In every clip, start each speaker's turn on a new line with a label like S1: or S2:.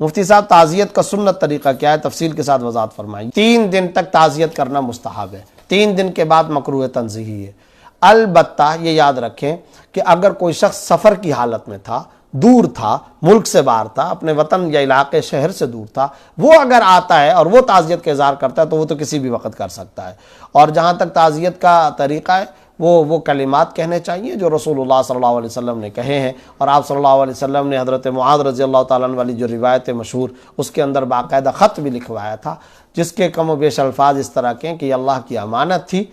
S1: مفتی صاحب تعزیت کا سنت طریقہ کیا ہے؟ تفصیل کے ساتھ وضاحت فرمائیں۔ 3 دن تک تعزیت کرنا مستحب ہے، 3 دن کے بعد مکروہ تنزیہی ہے۔ البتہ یہ یاد رکھیں کہ اگر کوئی شخص سفر کی حالت میں تھا، دور تھا، ملک سے باہر تھا، اپنے وطن یا علاقے شہر سے دور تھا، وہ اگر آتا ہے اور وہ تعزیت کا اظہار کرتا ہے تو وہ تو کسی بھی وقت کر سکتا ہے۔ اور جہاں تک تعزیت کا طریقہ ہے وہ کلمات کہنے چاہیے جو رسول اللہ صلی اللہ علیہ وسلم نے کہے ہیں، اور آپ صلی اللہ علیہ وسلم نے حضرت معاذ رضی اللہ تعالیٰ عنہ والی جو روایت مشہور، اس کے اندر باقاعدہ خط بھی لکھوایا تھا جس کے کم و بیش الفاظ اس طرح کے ہیں کہ یہ اللہ کی امانت تھی،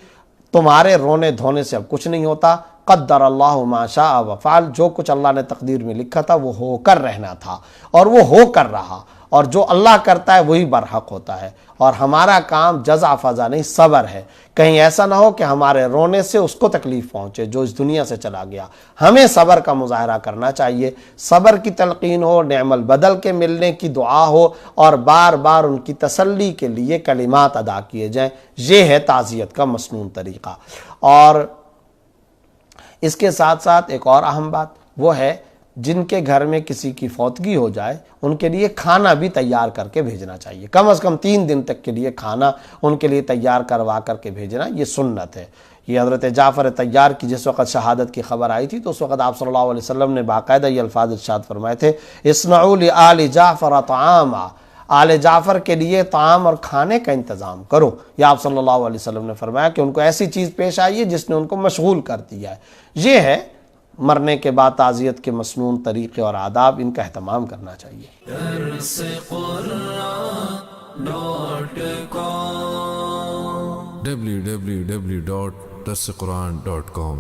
S1: تمہارے رونے دھونے سے اب کچھ نہیں ہوتا، قدر اللہ ما شاء وفعل، جو کچھ اللہ نے تقدیر میں لکھا تھا وہ ہو کر رہنا تھا اور وہ ہو کر رہا، اور جو اللہ کرتا ہے وہی برحق ہوتا ہے، اور ہمارا کام جزع فضا نہیں صبر ہے۔ کہیں ایسا نہ ہو کہ ہمارے رونے سے اس کو تکلیف پہنچے جو اس دنیا سے چلا گیا۔ ہمیں صبر کا مظاہرہ کرنا چاہیے، صبر کی تلقین ہو، نعم البدل کے ملنے کی دعا ہو، اور بار بار ان کی تسلی کے لیے کلمات ادا کیے جائیں۔ یہ ہے تعزیت کا مسنون طریقہ۔ اور اس کے ساتھ ساتھ ایک اور اہم بات وہ ہے، جن کے گھر میں کسی کی فوتگی ہو جائے ان کے لیے کھانا بھی تیار کر کے بھیجنا چاہیے، کم از کم 3 دن تک کے لیے کھانا ان کے لیے تیار کروا کر کے بھیجنا، یہ سنت ہے۔ یہ حضرت جعفر طیار کی جس وقت شہادت کی خبر آئی تھی تو اس وقت آپ صلی اللہ علیہ وسلم نے باقاعدہ یہ الفاظ ارشاد فرمائے تھے، اصنعوا لآل جعفر طعاما، آل جعفر کے لیے طعام اور کھانے کا انتظام کرو۔ یہ آپ صلی اللہ علیہ وسلم نے فرمایا کہ ان کو ایسی چیز پیش آئی ہے جس نے ان کو مشغول کر دیا ہے۔ یہ ہے مرنے کے بعد تعزیت کے مسنون طریقے اور آداب، ان کا اہتمام کرنا چاہیے۔
S2: www.darsequran.com